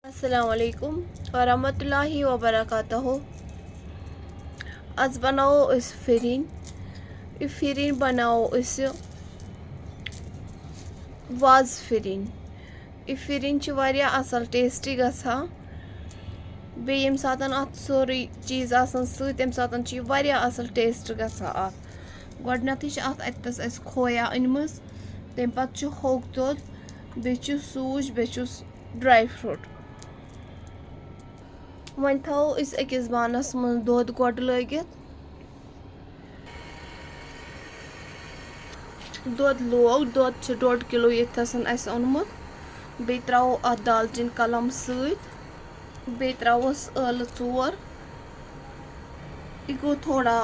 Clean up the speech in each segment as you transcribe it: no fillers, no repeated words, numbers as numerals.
अस्सलामुअलैकुम वरहमतुल्लाहि वबरकातुहू। आज बनाओ इस फिरिन बनाओ इस वाज फिरिन वारिया असल टेस्टी गसा बे यम सातन अत सोरी चीज आसन सत तम सातन ची वारिया असल टेस्ट गसा अत गोडनथि छ अत अतस अस खोया अनमस तम पत छ होक दोद बे छ सूज बे छ ड्राई फ्रूट वन थो इस अकिस बानस मन दोद गोड लगित दोद लोग दोद छ 1.5 किलो यथसन अस ओनमुत बे त्राओ अत दालचीन कलम सत बे त्रावस ٲल 4 यह गो थोड़ा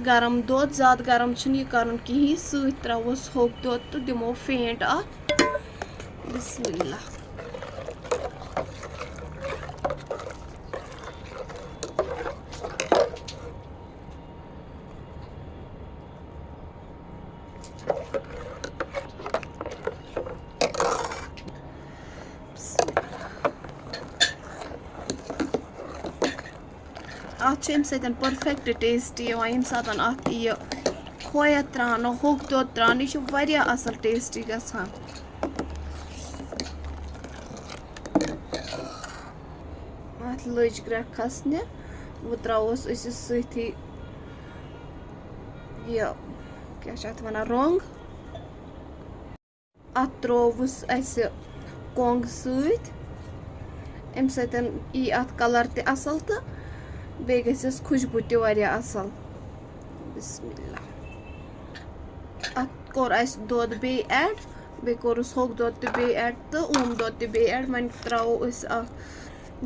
गरम दोद ज़्यादा गरम छन यह करन कहीं सत त्रावस होक दोद तो दिमो फेंट अत बिस्मिल्लाह अत परफेक्ट टेस्ट यम सात अत यह खोया त्रानो होक दोद त्रानो यह वारिया असल टेस्टी गसान अत लज ग्रेक खसने वो त्रावस सही यह क्या वन रोंग अत त्रोवस कोंग सत अम सही अत कलर त असल तो बे गस खुशबू त वारिया असल बिस्मिल्लाह अत कोर दोद बे ऐड बे कोरस होक दोद त बे ऐड तो ऊम दोद त बे ऐड वन त्रावो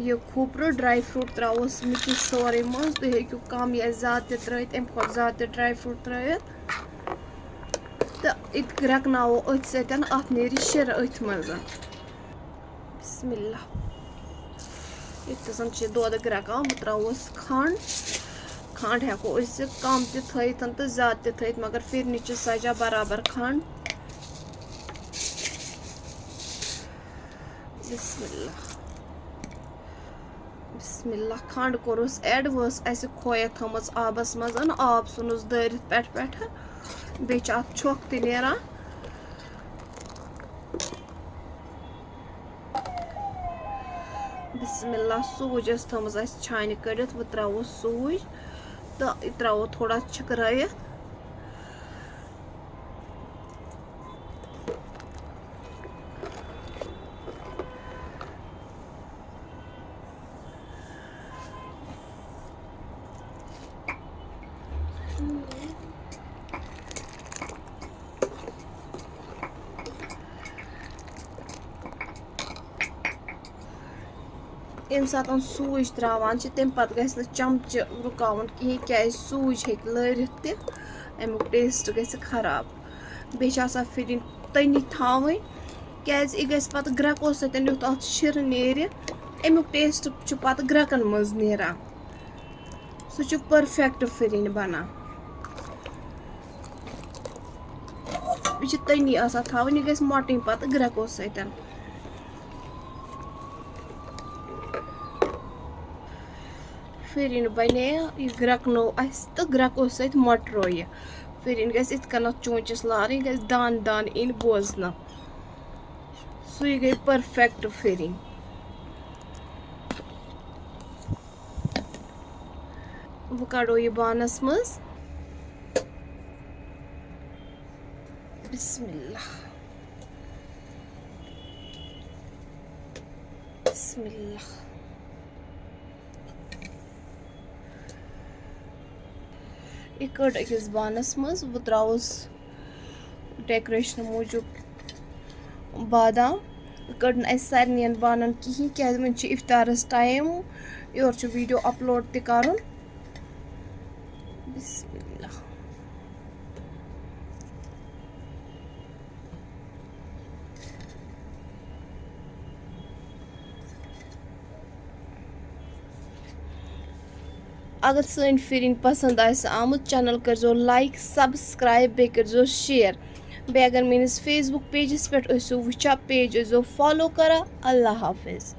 यह खोपर ड्राई फ्रूट त्रावस मिक्स सोरे मज तुम हेकू कम या ज्यादा त्रित अम खो ज्यादा ड्राई फ्रूट त्रित तो इत ग्रकनावो अथ सतन अत नेरी शिर अथ मज बिस्मिल्लाह इतसन दोद ग्रकान बह त्रावस खंड हेको कम तथ तो ज्यादा तथ मगर फिरनि सजा बराबर खंड बिस्मिल्लाह बिस्मिल्लाह खंड कोरस ऐड वस अस खोया थमस आबस मज आब सुनस दरित पे बे अत छोक त नेरान बिस्मिल्लाह सूज थमस छान कड़ित वो त्रावो सूज तो त्रावो थोड़ा छकराइत यम सात सूज त्रावान तम पत गस चमच रुकावन कहीं क्या सूज हे लरित तमुक टेस्ट गस खराब बे फिरिन तनी थावन क्या यह गस पत ग्रको सत युत अत शिर नेर अमुक टेस्ट पत ग्रकन मज नेरान सह परफेक्ट फिरिन बना यह तनी थावन यह गस मोटन पत ग्रको सत फिरिन बने यह ग्रकनो तो ग्रको सत मटरो यह फिरिन गस इत कन चोंचस लार गस दान दान इन बोजन सु गई परफेक्ट फिरिन वो कड़ो यह बानस मज बिस्मिल्लाह बिस्मिल्लाह यह कड़ अकिस बानस मज वो त्रावस डेकोरेशन मूजूब बादाम कड़न सारन बानन कहीं क्या वन इफ्तारस टाइम योर वीडियो अपलोड त कर बिस्मिल्लाह अगर सन फिरिन पसंद आमुत चैनल कर लाइक सब्सक्राइब बे कर शेयर बे अगर मेनिस फेसबुक पेजस पे वो पेज फॉलो करा। अल्लाह हाफिज़।